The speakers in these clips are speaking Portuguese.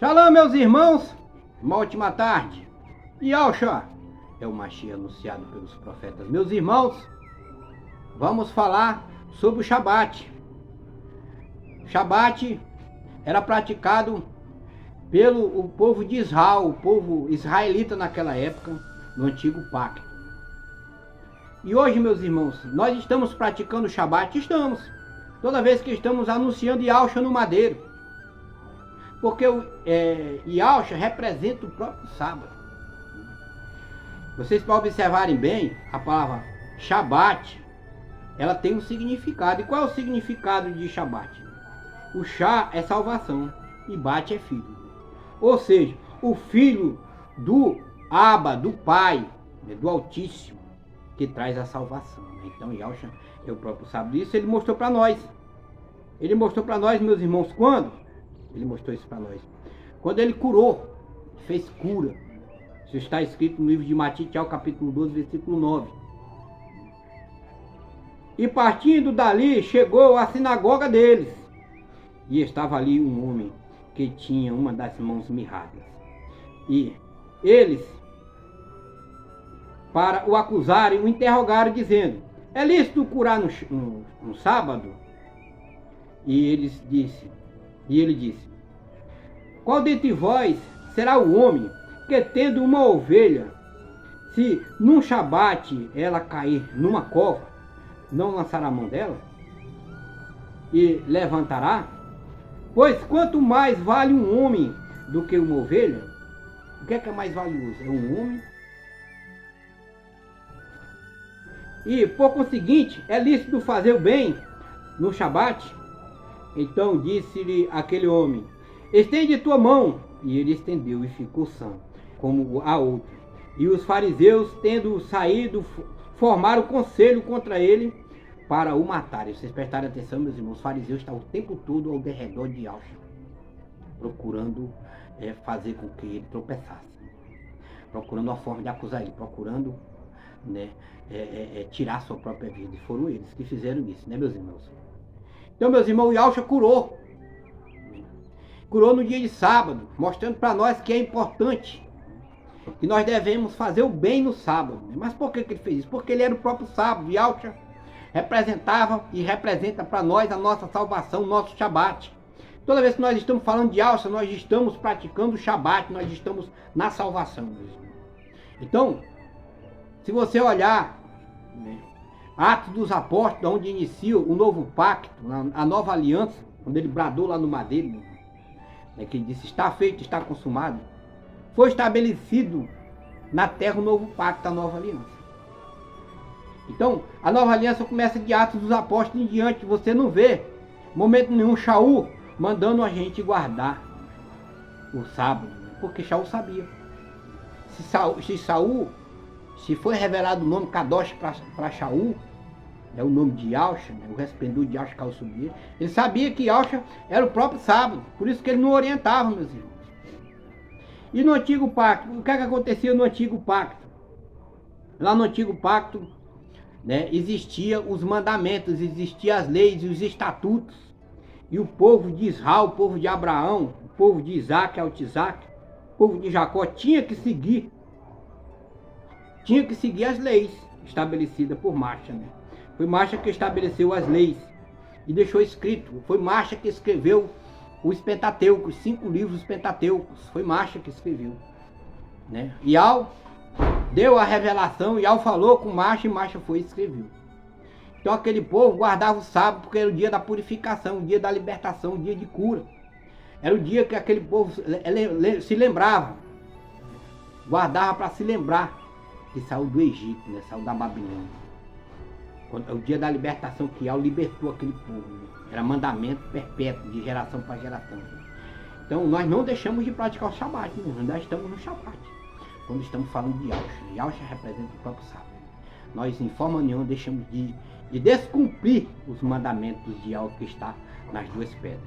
Shalom, meus irmãos, uma ótima tarde. Yahushua é o Mashiach anunciado pelos profetas. Meus irmãos, vamos falar sobre o Shabat. Shabat era praticado pelo povo de Israel, o povo israelita naquela época, no Antigo Pacto. E hoje, meus irmãos, nós estamos praticando o Shabat? Estamos. Toda vez que estamos anunciando Yahushua no madeiro. Porque o Yahushua representa o próprio sábado. Vocês podem observarem bem, a palavra Shabat, ela tem um significado. E qual é o significado de Shabat? O Shá é salvação e Bat é filho. Ou seja, o filho do Abba, do Pai, do Altíssimo, que traz a salvação. Então Yahushua é o próprio sábado. Isso ele mostrou para nós. Ele mostrou para nós, meus irmãos, quando? Ele mostrou isso para nós. Quando ele curou, fez cura. Isso está escrito no livro de Matitiel, capítulo 12, versículo 9. E partindo dali, chegou à sinagoga deles. E estava ali um homem que tinha uma das mãos mirradas. E eles, para o acusarem, o interrogaram, dizendo: é lícito curar no sábado? E ele disse: qual dentre vós será o homem que, tendo uma ovelha, se num Shabat ela cair numa cova, não lançará a mão dela e levantará? Pois quanto mais vale um homem do que uma ovelha? O que é mais valioso? É um homem? E por conseguinte, é lícito fazer o bem no Shabat? Então disse-lhe aquele homem: estende tua mão. E ele estendeu e ficou sã, como a outra. E os fariseus, tendo saído, formaram conselho contra ele para o matarem. Vocês prestarem atenção, meus irmãos, os fariseus estavam o tempo todo ao redor de Yahushua, procurando fazer com que ele tropeçasse, procurando uma forma de acusar ele, procurando tirar sua própria vida. E foram eles que fizeram isso, né, meus irmãos? Então, meus irmãos, Yahushua curou no dia de sábado, mostrando para nós que é importante, que nós devemos fazer o bem no sábado. Mas por que ele fez isso? Porque ele era o próprio sábado. Yahushua representava e representa para nós a nossa salvação, o nosso Shabat. Toda vez que nós estamos falando de Yahushua, nós estamos praticando o Shabat, nós estamos na salvação. Então, se você olhar Atos dos Apóstolos, onde inicia o novo pacto, a nova aliança, quando ele bradou lá no madeiro, que ele disse: está feito, está consumado, foi estabelecido na terra o novo pacto, a nova aliança. Então, a nova aliança começa de Atos dos Apóstolos em diante. Você não vê, momento nenhum, Shaul mandando a gente guardar o sábado, porque Shaul sabia. Se foi revelado o nome Kadosh para Shaul, o nome de Yahushua, o resplendor de Yahushua caiu sobre ele. Ele sabia que Yahushua era o próprio sábado, por isso que ele não orientava, meus irmãos. E no Antigo Pacto, o que acontecia no Antigo Pacto? Lá no Antigo Pacto, existia os mandamentos, existiam as leis e os estatutos. E o povo de Israel, o povo de Abraão, o povo de Isaac, Altisaque, o povo de Jacó tinha que seguir as leis estabelecidas por Mashiach. Foi Mashiach que estabeleceu as leis e deixou escrito. Foi Mashiach que escreveu os Pentateucos, 5 livros Pentateucos. Foi Mashiach que escreveu. Yahweh deu a revelação, Yahweh falou com Mashiach e Mashiach foi e escreveu. Então aquele povo guardava o sábado porque era o dia da purificação, o dia da libertação, o dia de cura. Era o dia que aquele povo se lembrava, guardava para se lembrar que saiu do Egito, saiu da Babilônia. É o dia da libertação que Yahweh libertou aquele povo. Era mandamento perpétuo, de geração para geração. Então nós não deixamos de praticar o Shabat, nós estamos no Shabat. Quando estamos falando de Yahushua. Yahushua representa o próprio sábado. Nós em forma nenhuma deixamos de descumprir os mandamentos de Yahweh que está nas duas pedras.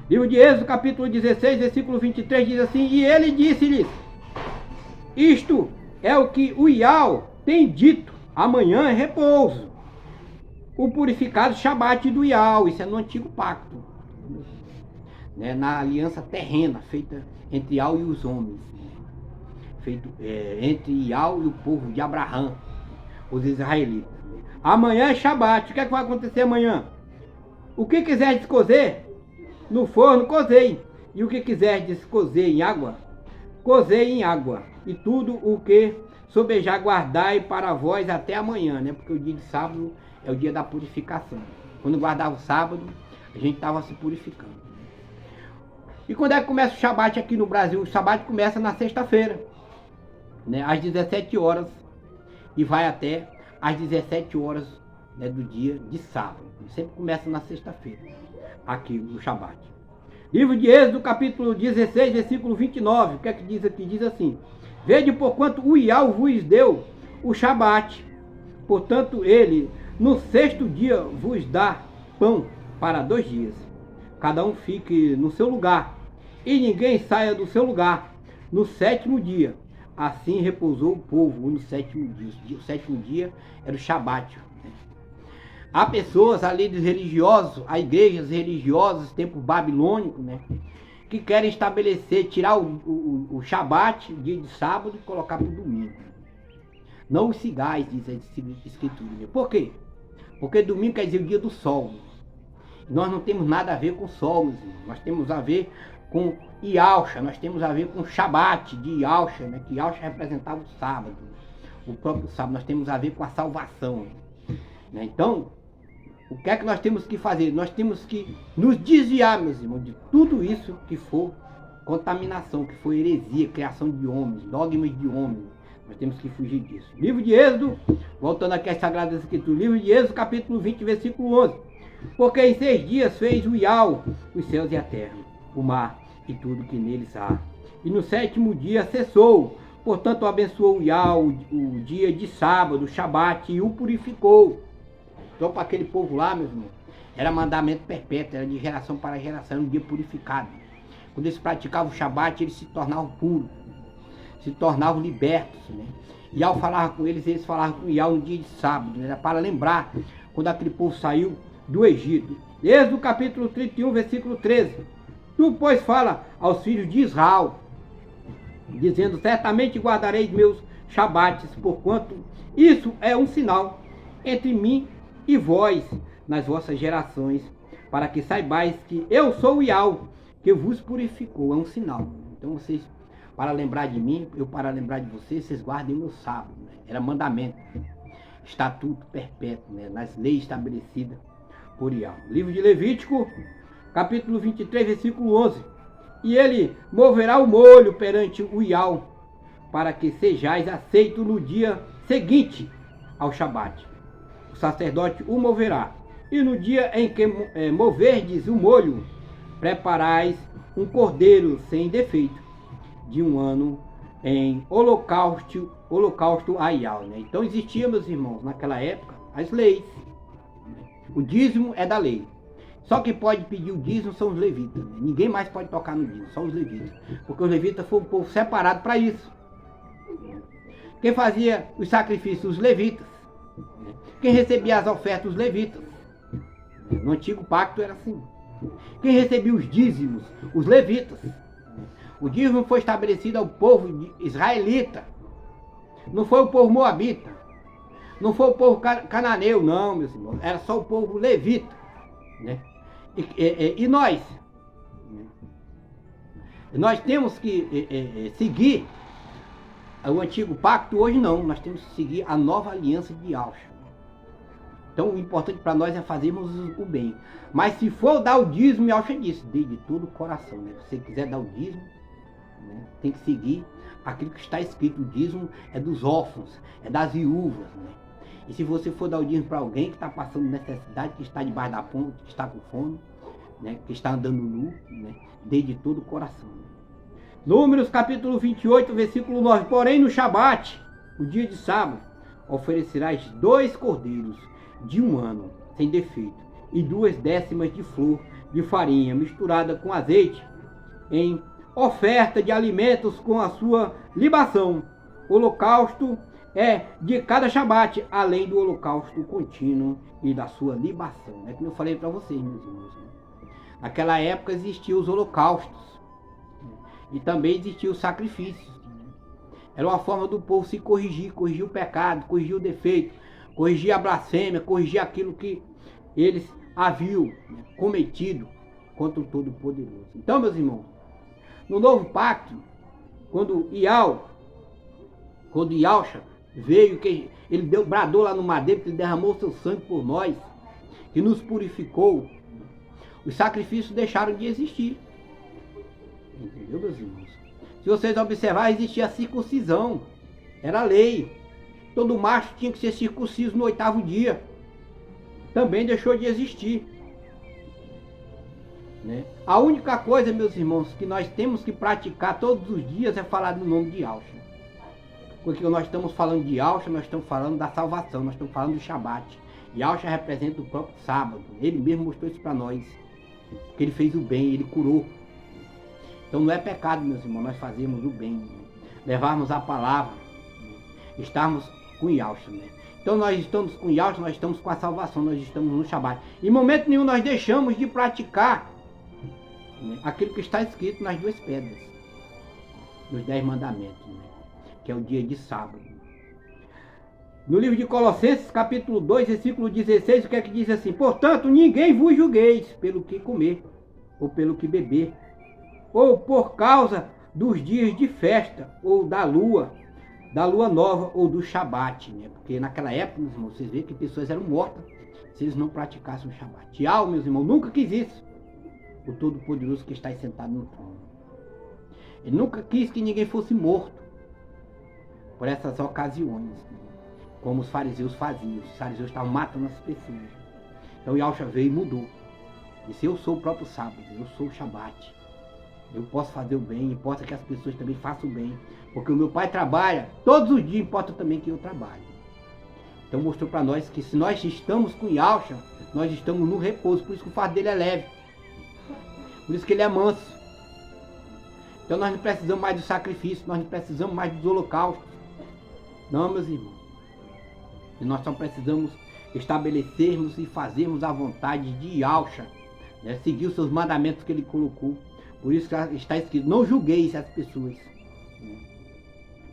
Livro de Êxodo, capítulo 16, versículo 23, diz assim: e ele disse-lhes: isto é o que o Yahweh tem dito, amanhã é repouso. O purificado Shabat do Yahweh, isso é no Antigo Pacto. né, na aliança terrena feita entre Yahweh e os homens, né, feito entre Yahweh e o povo de Abraão, os israelitas. Amanhã é Shabat. O que é que vai acontecer amanhã? O que quiser cozer no forno, cozei. E o que quiser cozer em água, cozei em água. E tudo o que sobejar guardai para vós até amanhã, né? Porque o dia de sábado é o dia da purificação. Quando guardava o sábado, a gente estava se purificando. E quando é que começa o Shabat aqui no Brasil? O Shabat começa na sexta-feira, né? Às 17 horas e vai até às 17 horas, né, do dia de sábado. Sempre começa na sexta-feira, aqui o Shabat. Livro de Êxodo, capítulo 16, versículo 29. O que é que diz aqui? Diz assim: vede porquanto o Yahweh vos deu o Shabat, portanto ele no sexto dia vos dá pão para 2 dias. Cada um fique no seu lugar, e ninguém saia do seu lugar no 7º dia. Assim repousou o povo no 7º dia. O 7º dia era o Shabat. Há pessoas, além dos religiosos, há igrejas religiosas, tempo babilônico, né, que querem estabelecer, tirar o Shabat, dia de sábado, e colocar para o domingo. Não os cigais, diz a escritura. Por quê? Porque domingo quer dizer o dia do sol. Nós não temos nada a ver com o sol, meus irmãos. Nós temos a ver com Yahshua, nós temos a ver com o Shabat de Yahshua, né, que Yahshua representava o sábado, o próprio sábado. Nós temos a ver com a salvação, né? Então, o que é que nós temos que fazer? Nós temos que nos desviar, meus irmãos, de tudo isso que for contaminação, que for heresia, criação de homens, dogmas de homens. Nós temos que fugir disso. Livro de Êxodo, voltando aqui às Sagradas Escrituras, livro de Êxodo, capítulo 20, versículo 11. Porque em 6 dias fez o Yahweh os céus e a terra, o mar e tudo que neles há. E no 7º dia cessou. Portanto, abençoou o Yahweh o dia de sábado, o Shabat, e o purificou. Então, para aquele povo lá, meus irmãos, era mandamento perpétuo, era de geração para geração, um dia purificado. Quando eles praticavam o Shabat, eles se tornavam puros, se tornavam libertos, né? E ao falar com eles, eles falavam com Yahweh no dia de sábado, né? Para lembrar quando aquele povo saiu do Egito. Êxodo capítulo 31, versículo 13. Tu, pois, fala aos filhos de Israel, dizendo: certamente guardareis meus Shabates, porquanto isso é um sinal entre mim e vós nas vossas gerações, para que saibais que eu sou o Yahweh, que vos purificou. É um sinal. Então vocês, para lembrar de mim, eu para lembrar de vocês, vocês guardem o meu sábado, né? Era mandamento, estatuto perpétuo, né? Nas leis estabelecidas por Yahweh. Livro de Levítico, capítulo 23, versículo 11. E ele moverá o molho perante o Yahweh, para que sejais aceitos no dia seguinte ao Shabat. O sacerdote o moverá. E no dia em que moverdes o molho, preparais um cordeiro sem defeito, de 1 ano, em holocausto a Yahweh, né? Então existia, meus irmãos, naquela época, as leis. O dízimo é da lei. Só quem pode pedir o dízimo são os levitas, né? Ninguém mais pode tocar no dízimo, só os levitas. Porque os levitas foram um povo separado para isso. Quem fazia os sacrifícios? Os levitas. Quem recebia as ofertas? Os levitas. No antigo pacto era assim. Quem recebia os dízimos? Os levitas. O dízimo foi estabelecido ao povo israelita. Não foi o povo moabita. Não foi o povo cananeu, não, meus irmãos. Era só o povo levita, né? E nós? Nós temos que seguir o antigo pacto. Hoje não. Nós temos que seguir a nova aliança de Yahshua. Então o importante para nós é fazermos o bem. Mas se for dar o dízimo, Yahshua disse, dê de todo o coração, né? Se você quiser dar o dízimo, né, tem que seguir aquilo que está escrito. O dízimo é dos órfãos, é das viúvas, né? E se você for dar o dízimo para alguém que está passando necessidade, que está debaixo da ponte, que está com fome, né, que está andando nu, né, dê de todo o coração. Números capítulo 28, versículo 9. Porém no Shabat, o dia de sábado, oferecerás 2 cordeiros de 1 ano, sem defeito, e 2 décimas de flor de farinha misturada com azeite, em oferta de alimentos com a sua libação. O holocausto é de cada Shabat, além do holocausto contínuo e da sua libação. É como eu falei para vocês, meus irmãos. Naquela época existiam os holocaustos e também existiam os sacrifícios. Era uma forma do povo se corrigir o pecado, corrigir o defeito, corrigir a blasfêmia, corrigir aquilo que eles haviam cometido contra o Todo-Poderoso. Então, meus irmãos, no novo pacto, quando Yahshua veio, que ele bradou lá no madeiro, que ele derramou seu sangue por nós, que nos purificou, os sacrifícios deixaram de existir. Entendeu, meus irmãos? Se vocês observarem, existia a circuncisão. Era lei. Todo macho tinha que ser circunciso no 8º dia. Também deixou de existir. Né? A única coisa, meus irmãos, que nós temos que praticar todos os dias é falar do nome de Yahshua. Porque nós estamos falando de Yahshua, nós estamos falando da salvação, nós estamos falando do Shabat. Yahshua representa o próprio sábado. Ele mesmo mostrou isso para nós. Que ele fez o bem, ele curou. Então não é pecado, meus irmãos, nós fazermos o bem, levarmos a palavra, estarmos com Yahshua, né? Então nós estamos com Yahshua, nós estamos com a salvação, nós estamos no Shabat. Em momento nenhum nós deixamos de praticar, né, aquilo que está escrito nas 2 pedras, nos 10 mandamentos, né, que é o dia de sábado. No livro de Colossenses, capítulo 2, versículo 16, o que é que diz assim? Portanto, ninguém vos julgueis pelo que comer, ou pelo que beber, ou por causa dos dias de festa, ou da lua nova, ou do Shabat, né? Porque naquela época, meus irmãos, vocês veem que pessoas eram mortas se eles não praticassem o Shabat. Yahweh, meus irmãos, nunca quis isso. O Todo-Poderoso que está aí sentado no trono. Ele nunca quis que ninguém fosse morto por essas ocasiões, né? Como os fariseus faziam. Os fariseus estavam matando as pessoas. Então Yahshua veio e mudou. Disse, eu sou o próprio sábado, eu sou o Shabat. Eu posso fazer o bem, importa que as pessoas também façam o bem. Porque o meu pai trabalha, todos os dias importa também que eu trabalhe. Então mostrou para nós que se nós estamos com Yahshua, nós estamos no repouso. Por isso que o fardo dele é leve. Por isso que ele é manso. Então nós não precisamos mais do sacrifício, nós não precisamos mais dos holocaustos. Não, meus irmãos. E nós só precisamos estabelecermos e fazermos a vontade de Yahshua, né? Seguir os seus mandamentos que ele colocou. Por isso que está escrito, não julgueis as pessoas, né,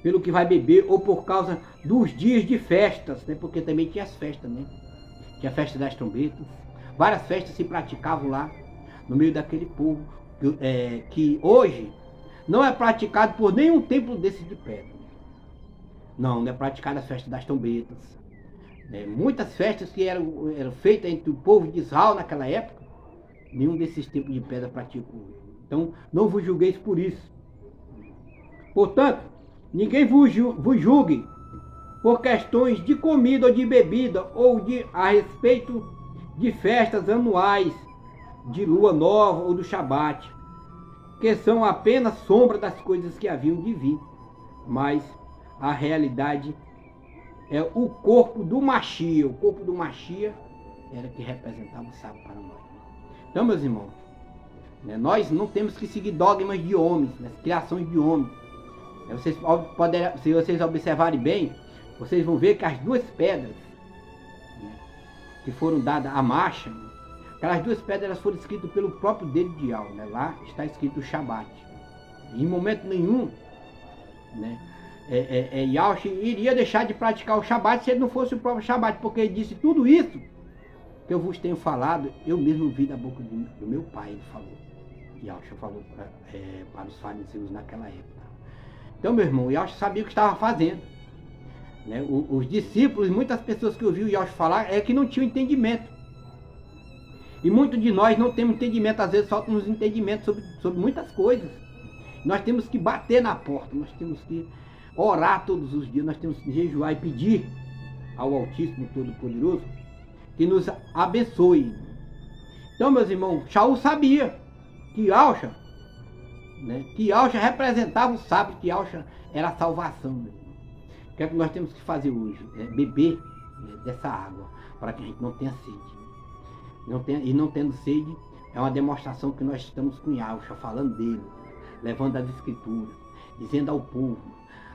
pelo que vai beber, ou por causa dos dias de festas, né? Porque também tinha as festas, né? Tinha a festa das trombetas, várias festas se praticavam lá, no meio daquele povo, que hoje não é praticado por nenhum templo desse de pedra. Não é praticada a festa das trombetas. Muitas festas que eram feitas entre o povo de Israel naquela época, nenhum desses templos de pedra pratica hoje. Então, não vos julgueis por isso. Portanto, ninguém vos julgue por questões de comida ou de bebida, ou a respeito de festas anuais, de lua nova ou do Shabat, que são apenas sombra das coisas que haviam de vir. Mas a realidade é o corpo do Mashiach. O corpo do Mashiach era que representava o sábado para nós. Então, meus irmãos, nós não temos que seguir dogmas de homens, né, criações de homens. Se vocês observarem bem, vocês vão ver que as 2 pedras, né, que foram dadas à marcha, aquelas 2 pedras foram escritas pelo próprio dedo de Yahweh, né? Lá está escrito o Shabat. E em momento nenhum, né, Yahweh iria deixar de praticar o Shabat se ele não fosse o próprio Shabat, porque ele disse tudo isso que eu vos tenho falado, eu mesmo vi da boca do meu pai, ele falou. Yahshua falou para os fariseus naquela época. Então, meu irmão, Yahshua sabia o que estava fazendo, né? Os discípulos, muitas pessoas que ouviram Yahshua falar, que não tinham entendimento. E muitos de nós não temos entendimento, às vezes falta-nos entendimento sobre muitas coisas. Nós temos que bater na porta, nós temos que orar todos os dias, nós temos que jejuar e pedir ao Altíssimo Todo-Poderoso que nos abençoe. Então, meus irmãos, Shaul sabia que Yahshua, né, que Yahshua representava o sábado, que Yahshua era a salvação. Né? O que é que nós temos que fazer hoje? Beber, né, dessa água, para que a gente não tenha sede. E não tendo sede, é uma demonstração que nós estamos com Yahshua, falando dele, levando as escrituras, dizendo ao povo,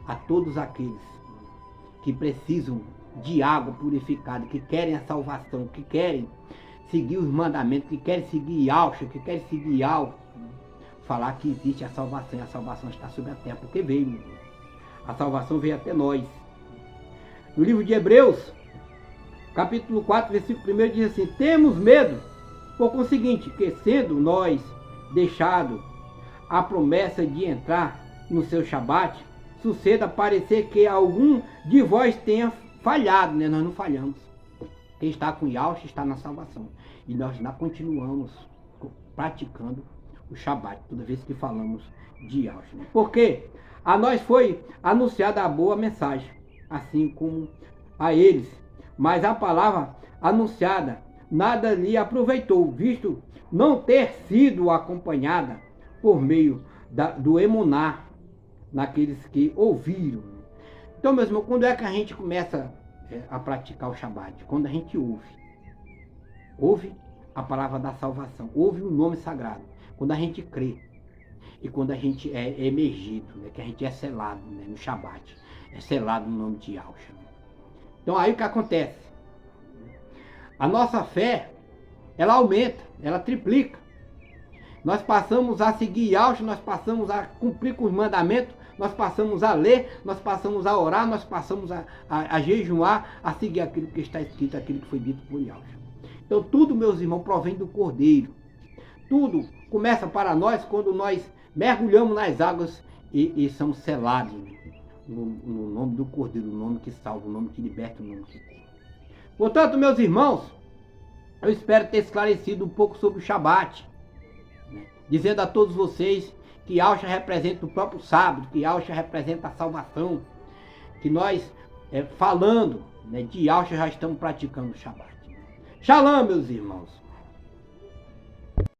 a todos aqueles que precisam de água purificada, que querem a salvação, que querem seguir os mandamentos, que querem seguir Yahshua, que querem seguir algo, falar que existe a salvação, e a salvação está sobre a terra, porque veio. A salvação veio até nós. No livro de Hebreus, capítulo 4, versículo 1, diz assim: temos medo, por conseguinte, que sendo nós deixado a promessa de entrar no seu Shabat, suceda parecer que algum de vós tenha falhado, né? Nós não falhamos. Quem está com Yahshua está na salvação. E nós ainda continuamos praticando o Shabat, toda vez que falamos de Yahshua. Porque a nós foi anunciada a boa mensagem, assim como a eles. Mas a palavra anunciada nada lhe aproveitou, visto não ter sido acompanhada por meio do emuná naqueles que ouviram. Então, meus irmãos, quando é que a gente começa a praticar o Shabat? Quando a gente ouve a palavra da salvação, ouve o nome sagrado, quando a gente crê e quando a gente é emergido, né, que a gente é selado, né, no Shabat, é selado no nome de Yahshua. Então aí o que acontece? A nossa fé, ela aumenta, ela triplica. Nós passamos a seguir Yahshua, nós passamos a cumprir com os mandamentos, nós passamos a ler, nós passamos a orar, nós passamos a jejuar, a seguir aquilo que está escrito, aquilo que foi dito por Yahshua. Então tudo, meus irmãos, provém do Cordeiro. Tudo começa para nós quando nós mergulhamos nas águas e somos selados no nome do Cordeiro, o nome que salva, o nome que liberta, o nome que cura. Portanto, meus irmãos, eu espero ter esclarecido um pouco sobre o Shabat, né? Dizendo a todos vocês que Yahshua representa o próprio sábado, que Yahshua representa a salvação, que nós, falando, né, de Yahshua, já estamos praticando o Shabat. Shalom, meus irmãos.